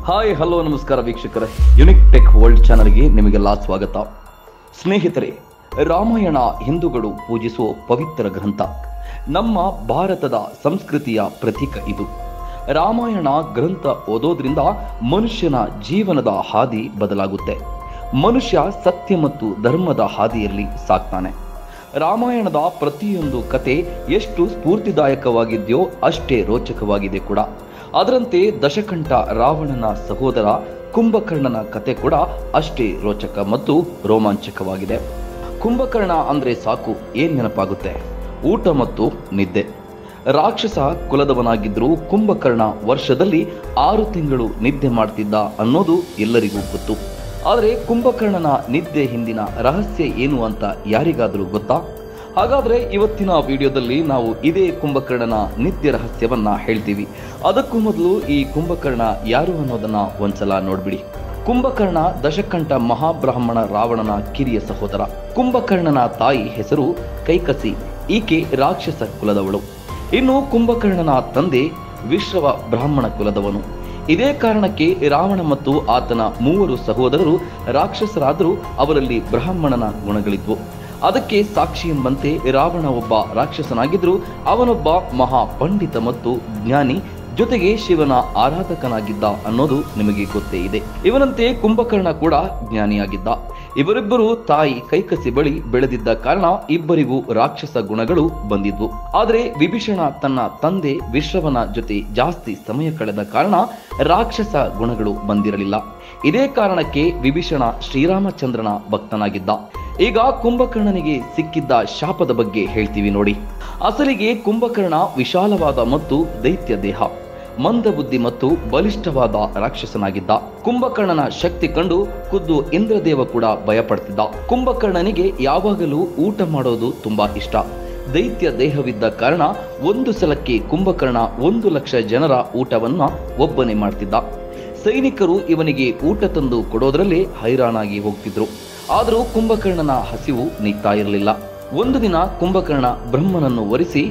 Hi hello ನಮಸ್ಕಾರ ವೀಕ್ಷಕರೇ, unique tech world ಚಾನಲ್ಗೆ ನಿಮಗೆಲ್ಲ ಸ್ವಾಗತ. ಸ್ನೇಹಿತರೆ, ರಾಮಾಯಣ ಹಿಂದೂಗಳು ಪೂಜಿಸುವ ಪವಿತ್ರ ಗ್ರಂಥ. ನಮ್ಮ ಭಾರತದ ಸಂಸ್ಕೃತಿಯ ಪ್ರತೀಕ ಇದು. ರಾಮಾಯಣ ಗ್ರಂಥ ಓದೋದ್ರಿಂದ ಮನುಷ್ಯನ ಜೀವನದ ಹಾದಿ ಬದಲಾಗುತ್ತೆ. ಮನುಷ್ಯ ಸತ್ಯ ಮತ್ತು ಧರ್ಮದ ಹಾದಿಯಲ್ಲಿ ಸಾಗ್ತಾನೆ. ರಾಮಾಯಣದ ಪ್ರತಿಯೊಂದು ಕತೆ ಎಷ್ಟು ಸ್ಫೂರ್ತಿದಾಯಕವಾಗಿದೆಯೋ ಅಷ್ಟೇ ರೋಚಕವಾಗಿದೆ ಕೂಡ. ಅದರಂತೆ ದಶಕಂಠ ರಾವಣನ ಸಹೋದರ ಕುಂಭಕರ್ಣನ ಕತೆ ಕೂಡ ಅಷ್ಟೇ ರೋಚಕ ಮತ್ತು ರೋಮಾಂಚಕವಾಗಿದೆ. ಕುಂಭಕರ್ಣ ಅಂದ್ರೆ ಸಾಕು ಏನ್ ನೆನಪಾಗುತ್ತೆ? ಊಟ ಮತ್ತು ನಿದ್ದೆ. ರಾಕ್ಷಸ ಕುಲದವನಾಗಿದ್ದರೂ ಕುಂಭಕರ್ಣ ವರ್ಷದಲ್ಲಿ 6 ತಿಂಗಳು ನಿದ್ದೆ ಮಾಡ್ತಿದ್ದ ಅನ್ನೋದು ಎಲ್ಲರಿಗೂ ಗೊತ್ತು. ಆದರೆ ಕುಂಭಕರ್ಣನ ನಿದ್ದೆ ಹಿಂದಿನ ರಹಸ್ಯ ಏನು ಅಂತ ಯಾರಿಗಾದರೂ ಗೊತ್ತಾ? ಹಾಗಾದ್ರೆ ಇವತ್ತಿನ ವಿಡಿಯೋದಲ್ಲಿ ನಾವು ಇದೇ ಕುಂಭಕರ್ಣನ ನಿದ್ದೆ ರಹಸ್ಯವನ್ನ ಹೇಳ್ತೀವಿ. ಅದಕ್ಕೂ ಮೊದಲು ಈ ಕುಂಭಕರ್ಣ ಯಾರು ಅನ್ನೋದನ್ನ ಒಂದ್ಸಲ ನೋಡ್ಬಿಡಿ. ಕುಂಭಕರ್ಣ ದಶಕಂಠ ಮಹಾಬ್ರಾಹ್ಮಣ ರಾವಣನ ಕಿರಿಯ ಸಹೋದರ. ಕುಂಭಕರ್ಣನ ತಾಯಿ ಹೆಸರು ಕೈಕಸಿ. ಈಕೆ ರಾಕ್ಷಸ ಕುಲದವಳು. ಇನ್ನು ಕುಂಭಕರ್ಣನ ತಂದೆ ವಿಶ್ರವ ಬ್ರಾಹ್ಮಣ ಕುಲದವನು. ಇದೇ ಕಾರಣಕ್ಕೆ ರಾವಣ ಮತ್ತು ಆತನ 3 ಸಹೋದರರು ರಾಕ್ಷಸರಾದರೂ ಅವರಲ್ಲಿ ಬ್ರಾಹ್ಮಣನ ಗುಣಗಳಿದ್ವು. ಅದಕ್ಕೆ ಸಾಕ್ಷಿ ಎಂಬಂತೆ ರಾವಣ ಒಬ್ಬ ರಾಕ್ಷಸನಾಗಿದ್ದರೂ ಅವನೊಬ್ಬ ಮಹಾ ಪಂಡಿತ ಮತ್ತು ಜ್ಞಾನಿ, ಜೊತೆಗೆ ಶಿವನ ಆರಾಧಕನಾಗಿದ್ದ ಅನ್ನೋದು ನಿಮಗೆ ಗೊತ್ತೇ ಇದೆ. ಇವನಂತೆ ಕುಂಭಕರ್ಣ ಕೂಡ ಜ್ಞಾನಿಯಾಗಿದ್ದ. ಇವರಿಬ್ಬರು ತಾಯಿ ಕೈಕಸಿ ಬಳಿ ಬೆಳೆದಿದ್ದ ಕಾರಣ ಇಬ್ಬರಿಗೂ ರಾಕ್ಷಸ ಗುಣಗಳು ಬಂದಿದ್ವು. ಆದರೆ ವಿಭೀಷಣ ತನ್ನ ತಂದೆ ವಿಶ್ರವನ ಜೊತೆ ಜಾಸ್ತಿ ಸಮಯ ಕಳೆದ ಕಾರಣ ರಾಕ್ಷಸ ಗುಣಗಳು ಬಂದಿರಲಿಲ್ಲ. ಇದೇ ಕಾರಣಕ್ಕೆ ವಿಭೀಷಣ ಶ್ರೀರಾಮಚಂದ್ರನ ಭಕ್ತನಾಗಿದ್ದ. ಈಗ ಕುಂಭಕರ್ಣನಿಗೆ ಸಿಕ್ಕಿದ್ದ ಶಾಪದ ಬಗ್ಗೆ ಹೇಳ್ತೀವಿ ನೋಡಿ. ಅಸಲಿಗೆ ಕುಂಭಕರ್ಣ ವಿಶಾಲವಾದ ಮತ್ತು ದೈತ್ಯ ದೇಹ, ಮಂದಬುದ್ಧಿ ಮತ್ತು ಬಲಿಷ್ಠವಾದ ರಾಕ್ಷಸನಾಗಿದ್ದ. ಕುಂಭಕರ್ಣನ ಶಕ್ತಿ ಕಂಡು ಖುದ್ದು ಇಂದ್ರದೇವ ಕೂಡ ಭಯಪಡ್ತಿದ್ದ. ಕುಂಭಕರ್ಣನಿಗೆ ಯಾವಾಗಲೂ ಊಟ ಮಾಡೋದು ತುಂಬಾ ಇಷ್ಟ. ದೈತ್ಯ ದೇಹವಿದ್ದ ಕಾರಣ ಒಂದು ಸಲಕ್ಕೆ ಕುಂಭಕರ್ಣ 1 ಲಕ್ಷ ಜನರ ಊಟವನ್ನ ಒಬ್ಬನೇ ಮಾಡ್ತಿದ್ದ. ಸೈನಿಕರು ಇವನಿಗೆ ಊಟ ತಂದು ಕೊಡೋದ್ರಲ್ಲೇ ಹೈರಾಣಾಗಿ ಹೋಗ್ತಿದ್ರು. ಆದರೂ ಕುಂಭಕರ್ಣನ ಹಸಿವು ನೀಗ್ತಾ ಇರಲಿಲ್ಲ. ಒಂದು ದಿನ ಕುಂಭಕರ್ಣ ಬ್ರಹ್ಮನನ್ನು ವರಿಸಿ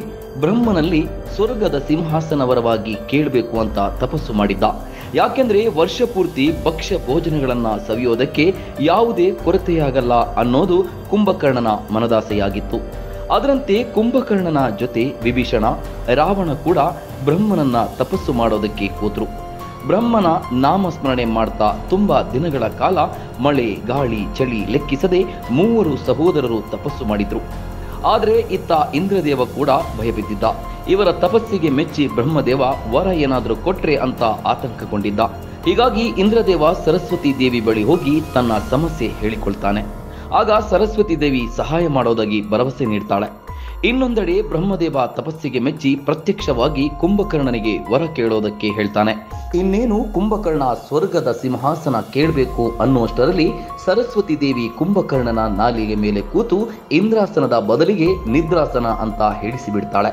ಬ್ರಹ್ಮನಲ್ಲಿ ಸ್ವರ್ಗದ ಸಿಂಹಾಸನವರವಾಗಿ ಕೇಳಬೇಕು ಅಂತ ತಪಸ್ಸು ಮಾಡಿದ್ದ. ಯಾಕೆಂದ್ರೆ ವರ್ಷ ಪೂರ್ತಿ ಭಕ್ಷ್ಯ ಭೋಜನಗಳನ್ನ ಸವಿಯೋದಕ್ಕೆ ಯಾವುದೇ ಕೊರತೆಯಾಗಲ್ಲ ಅನ್ನೋದು ಕುಂಭಕರ್ಣನ ಮನದಾಸೆಯಾಗಿತ್ತು. ಅದರಂತೆ ಕುಂಭಕರ್ಣನ ಜೊತೆ ವಿಭೀಷಣ, ರಾವಣ ಕೂಡ ಬ್ರಹ್ಮನನ್ನ ತಪಸ್ಸು ಮಾಡೋದಕ್ಕೆ ಕೂತರು. ಬ್ರಹ್ಮನ ನಾಮಸ್ಮರಣೆ ಮಾಡ್ತಾ ತುಂಬಾ ದಿನಗಳ ಕಾಲ ಮಳೆ, ಗಾಳಿ, ಚಳಿ ಲೆಕ್ಕಿಸದೆ 3 ಸಹೋದರರು ತಪಸ್ಸು ಮಾಡಿದ್ರು. ಆದರೆ ಇತ್ತ ಇಂದ್ರದೇವ ಕೂಡ ಭಯಬಿದ್ದಿದ್ದ. ಇವರ ತಪಸ್ಸಿಗೆ ಮೆಚ್ಚಿ ಬ್ರಹ್ಮದೇವ ವರ ಏನಾದರೂ ಕೊಟ್ರೆ ಅಂತ ಆತಂಕಗೊಂಡಿದ್ದ. ಹೀಗಾಗಿ ಇಂದ್ರದೇವ ಸರಸ್ವತಿ ದೇವಿ ಬಳಿ ಹೋಗಿ ತನ್ನ ಸಮಸ್ಯೆ ಹೇಳಿಕೊಳ್ತಾನೆ. ಆಗ ಸರಸ್ವತಿ ದೇವಿ ಸಹಾಯ ಮಾಡೋದಾಗಿ ಭರವಸೆ ನೀಡ್ತಾಳೆ. ಇನ್ನೊಂದೆಡೆ ಬ್ರಹ್ಮದೇವ ತಪಸ್ಸಿಗೆ ಮೆಚ್ಚಿ ಪ್ರತ್ಯಕ್ಷವಾಗಿ ಕುಂಭಕರ್ಣನಿಗೆ ವರ ಕೇಳೋದಕ್ಕೆ ಹೇಳ್ತಾನೆ. ಇನ್ನೇನು ಕುಂಭಕರ್ಣ ಸ್ವರ್ಗದ ಸಿಂಹಾಸನ ಕೇಳಬೇಕು ಅನ್ನುವಷ್ಟರಲ್ಲಿ ಸರಸ್ವತಿ ದೇವಿ ಕುಂಭಕರ್ಣನ ನಾಲಿಗೆ ಮೇಲೆ ಕೂತು ಇಂದ್ರಾಸನದ ಬದಲಿಗೆ ನಿದ್ರಾಸನ ಅಂತ ಹೇಳಿಸಿಬಿಡ್ತಾಳೆ.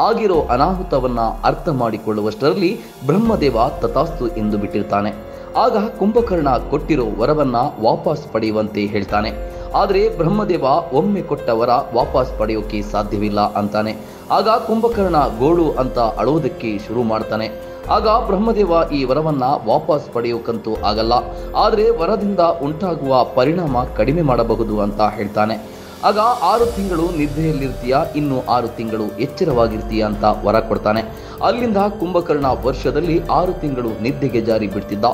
ಆಗಿರೋ ಅನಾಹುತವನ್ನ ಅರ್ಥ ಮಾಡಿಕೊಳ್ಳುವಷ್ಟರಲ್ಲಿ ಬ್ರಹ್ಮದೇವ ತಥಾಸ್ತು ಎಂದು ಬಿಟ್ಟಿರ್ತಾನೆ. ಆಗ ಕುಂಭಕರ್ಣ ಕೊಟ್ಟಿರೋ ವರವನ್ನ ವಾಪಸ್ ಪಡೆಯುವಂತೆ ಹೇಳ್ತಾನೆ. ಆದರೆ ಬ್ರಹ್ಮದೇವ ಒಮ್ಮೆ ಕೊಟ್ಟ ವರ ವಾಪಸ್ ಪಡೆಯೋಕೆ ಸಾಧ್ಯವಿಲ್ಲ ಅಂತಾನೆ. ಆಗ ಕುಂಭಕರ್ಣ ಗೋಳು ಅಂತ ಅಳೋದಕ್ಕೆ ಶುರು ಮಾಡ್ತಾನೆ. ಆಗ ಬ್ರಹ್ಮದೇವ ಈ ವರವನ್ನ ವಾಪಸ್ ಪಡೆಯೋಕಂತೂ ಆಗಲ್ಲ, ಆದರೆ ವರದಿಂದ ಉಂಟಾಗುವ ಪರಿಣಾಮ ಕಡಿಮೆ ಮಾಡಬಹುದು ಅಂತ ಹೇಳ್ತಾನೆ. ಆಗ 6 ತಿಂಗಳು ನಿದ್ದೆಯಲ್ಲಿರ್ತೀಯ, ಇನ್ನು 6 ತಿಂಗಳು ಎಚ್ಚರವಾಗಿರ್ತೀಯ ಅಂತ ವರ ಕೊಡ್ತಾನೆ. ಅಲ್ಲಿಂದ ಕುಂಭಕರ್ಣ ವರ್ಷದಲ್ಲಿ 6 ತಿಂಗಳು ನಿದ್ದೆಗೆ ಜಾರಿ ಬಿಡ್ತಿದ್ದ.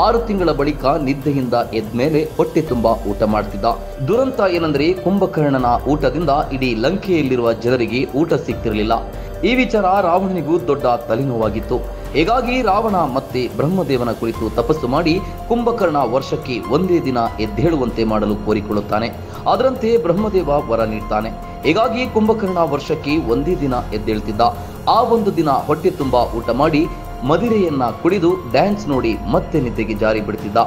6 ತಿಂಗಳ ಬಳಿಕ ನಿದ್ದೆಯಿಂದ ಎದ್ಮೇಲೆ ಹೊಟ್ಟೆ ತುಂಬಾ ಊಟ ಮಾಡ್ತಿದ್ದ. ದುರಂತ ಏನಂದ್ರೆ ಕುಂಭಕರ್ಣನ ಊಟದಿಂದ ಇಡೀ ಲಂಕೆಯಲ್ಲಿರುವ ಜನರಿಗೆ ಊಟ ಸಿಗ್ತಿರ್ಲಿಲ್ಲ. ಈ ವಿಚಾರ ರಾವಣನಿಗೂ ದೊಡ್ಡ ತಲೆನೋವಾಗಿತ್ತು. ಹೀಗಾಗಿ ರಾವಣ ಮತ್ತೆ ಬ್ರಹ್ಮದೇವನ ಕುರಿತು ತಪಸ್ಸು ಮಾಡಿ ಕುಂಭಕರ್ಣ ವರ್ಷಕ್ಕೆ ಒಂದೇ ದಿನ ಎದ್ದೇಳುವಂತೆ ಮಾಡಲು ಕೋರಿಕೊಳ್ಳುತ್ತಾನೆ. ಅದರಂತೆ ಬ್ರಹ್ಮದೇವ ವರ ನೀಡ್ತಾನೆ. ಹೀಗಾಗಿ ಕುಂಭಕರ್ಣ ವರ್ಷಕ್ಕೆ ಒಂದೇ ದಿನ ಎದ್ದೇಳ್ತಿದ್ದ. ಆ ಒಂದು ದಿನ ಹೊಟ್ಟೆ ತುಂಬಾ ಊಟ ಮಾಡಿ ಮದಿರೆಯನ್ನ ಕುಡಿದು ಡ್ಯಾನ್ಸ್ ನೋಡಿ ಮತ್ತೆ ನಿದ್ದೆಗೆ ಜಾರಿ ಬಿಡ್ತಿದ್ದ.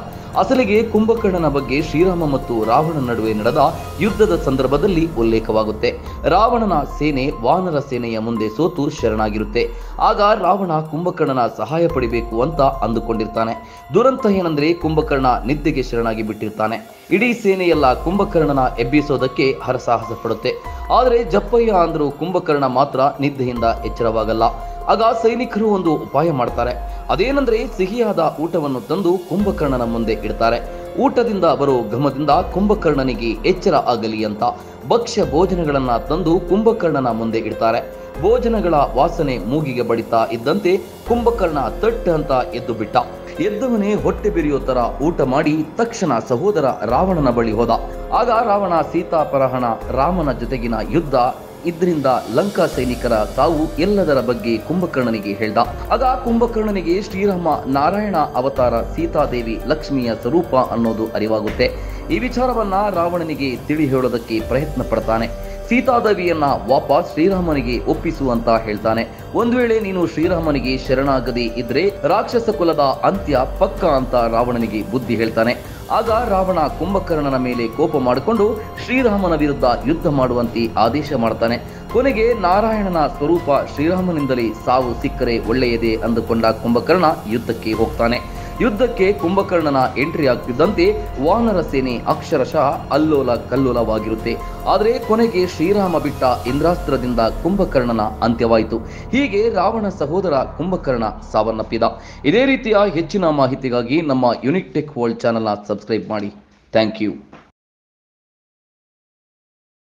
ಅಸಲಿಗೆ ಕುಂಭಕರ್ಣನ ಬಗ್ಗೆ ಶ್ರೀರಾಮ ಮತ್ತು ರಾವಣ ನಡುವೆ ನಡೆದ ಯುದ್ಧದ ಸಂದರ್ಭದಲ್ಲಿ ಉಲ್ಲೇಖವಾಗುತ್ತೆ. ರಾವಣನ ಸೇನೆ ವಾನರ ಸೇನೆಯ ಮುಂದೆ ಸೋತು ಶರಣಾಗಿರುತ್ತೆ. ಆಗ ರಾವಣ ಕುಂಭಕರ್ಣನ ಸಹಾಯ ಪಡಿಬೇಕು ಅಂತ ಅಂದುಕೊಂಡಿರ್ತಾನೆ. ದುರಂತ ಏನಂದ್ರೆ ಕುಂಭಕರ್ಣ ನಿದ್ದೆಗೆ ಶರಣಾಗಿ ಬಿಟ್ಟಿರ್ತಾನೆ. ಇಡೀ ಸೇನೆಯೆಲ್ಲ ಕುಂಭಕರ್ಣನ ಎಬ್ಬಿಸೋದಕ್ಕೆ ಹರಸಾಹಸ ಪಡುತ್ತೆ. ಆದರೆ ಜಪ್ಪಯ್ಯ ಅಂದ್ರು ಕುಂಭಕರ್ಣ ಮಾತ್ರ ನಿದ್ದೆಯಿಂದ ಎಚ್ಚರವಾಗಲ್ಲ. ಆಗ ಸೈನಿಕರು ಒಂದು ಉಪಾಯ ಮಾಡ್ತಾರೆ. ಅದೇನೆಂದ್ರೆ ಸಿಹಿಯಾದ ಊಟವನ್ನು ತಂದು ಕುಂಭಕರ್ಣನ ಮುಂದೆ ಇಡ್ತಾರೆ. ಊಟದಿಂದ ಬರೋ ಘಮದಿಂದ ಕುಂಭಕರ್ಣನಿಗೆ ಎಚ್ಚರ ಆಗಲಿ ಅಂತ ಭಕ್ಷ್ಯ ಭೋಜನಗಳನ್ನ ತಂದು ಕುಂಭಕರ್ಣನ ಮುಂದೆ ಇಡ್ತಾರೆ. ಭೋಜನಗಳ ವಾಸನೆ ಮೂಗಿಗೆ ಬಡಿತಾ ಇದ್ದಂತೆ ಕುಂಭಕರ್ಣ ತಟ್ ಅಂತ ಎದ್ದು ಬಿಟ್ಟ. ಎದ್ದವನೇ ಹೊಟ್ಟೆ ಬೆರೆಯೋ ತರ ಊಟ ಮಾಡಿ ತಕ್ಷಣ ಸಹೋದರ ರಾವಣನ ಬಳಿ ಹೋದ. ಆಗ ರಾವಣ ಸೀತಾಪಹರಣ, ರಾಮನ ಜೊತೆಗಿನ ಯುದ್ಧ, ಇದರಿಂದ ಲಂಕಾ ಸೈನಿಕರ ಸಾವು ಎಲ್ಲದರ ಬಗ್ಗೆ ಕುಂಭಕರ್ಣನಿಗೆ ಹೇಳ್ದ. ಆಗ ಕುಂಭಕರ್ಣನಿಗೆ ಶ್ರೀರಾಮ ನಾರಾಯಣ ಅವತಾರ, ಸೀತಾದೇವಿ ಲಕ್ಷ್ಮಿಯ ಸ್ವರೂಪ ಅನ್ನೋದು ಅರಿವಾಗುತ್ತೆ. ಈ ವಿಚಾರವನ್ನ ರಾವಣನಿಗೆ ತಿಳಿ ಹೇಳೋದಕ್ಕೆ ಪ್ರಯತ್ನ ಪಡ್ತಾನೆ. ಸೀತಾದೇವಿಯನ್ನ ವಾಪಸ್ ಶ್ರೀರಾಮನಿಗೆ ಒಪ್ಪಿಸುವಂತ ಹೇಳ್ತಾನೆ. ಒಂದು ವೇಳೆ ನೀನು ಶ್ರೀರಾಮನಿಗೆ ಶರಣಾಗದೇ ಇದ್ರೆ ರಾಕ್ಷಸ ಕುಲದ ಅಂತ್ಯ ಪಕ್ಕ ಅಂತ ರಾವಣನಿಗೆ ಬುದ್ಧಿ ಹೇಳ್ತಾನೆ. ಆಗ ರಾವಣ ಕುಂಭಕರ್ಣನ ಮೇಲೆ ಕೋಪ ಮಾಡಿಕೊಂಡು ಶ್ರೀರಾಮನ ವಿರುದ್ಧ ಯುದ್ಧ ಮಾಡುವಂತೆ ಆದೇಶ ಮಾಡ್ತಾನೆ. ಕೊನೆಗೆ ನಾರಾಯಣನ ಸ್ವರೂಪ ಶ್ರೀರಾಮನಿಂದಲೇ ಸಾವು ಸಿಕ್ಕರೆ ಒಳ್ಳೆಯದೇ ಅಂದುಕೊಂಡ ಕುಂಭಕರ್ಣ ಯುದ್ಧಕ್ಕೆ ಹೋಗ್ತಾನೆ. ಯುದ್ಧಕ್ಕೆ ಕುಂಭಕರ್ಣನ ಎಂಟ್ರಿ ಆಗ್ತಿದ್ದಂತೆ ವಾನರ ಸೇನೆ ಅಕ್ಷರಶಃ ಅಲ್ಲೋಲ ಕಲ್ಲೋಲವಾಗಿರುತ್ತೆ. ಆದರೆ ಕೊನೆಗೆ ಶ್ರೀರಾಮ ಬಿಟ್ಟ ಇಂದ್ರಾಸ್ತ್ರದಿಂದ ಕುಂಭಕರ್ಣನ ಅಂತ್ಯವಾಯಿತು. ಹೀಗೆ ರಾವಣ ಸಹೋದರ ಕುಂಭಕರ್ಣ ಸಾವನ್ನಪ್ಪಿದ. ಇದೇ ರೀತಿಯ ಹೆಚ್ಚಿನ ಮಾಹಿತಿಗಾಗಿ ನಮ್ಮ ಯುನಿಕ್ ಟೆಕ್ ವರ್ಲ್ಡ್ ಚಾನೆಲ್ನ ಸಬ್ಸ್ಕ್ರೈಬ್ ಮಾಡಿ. Thank you.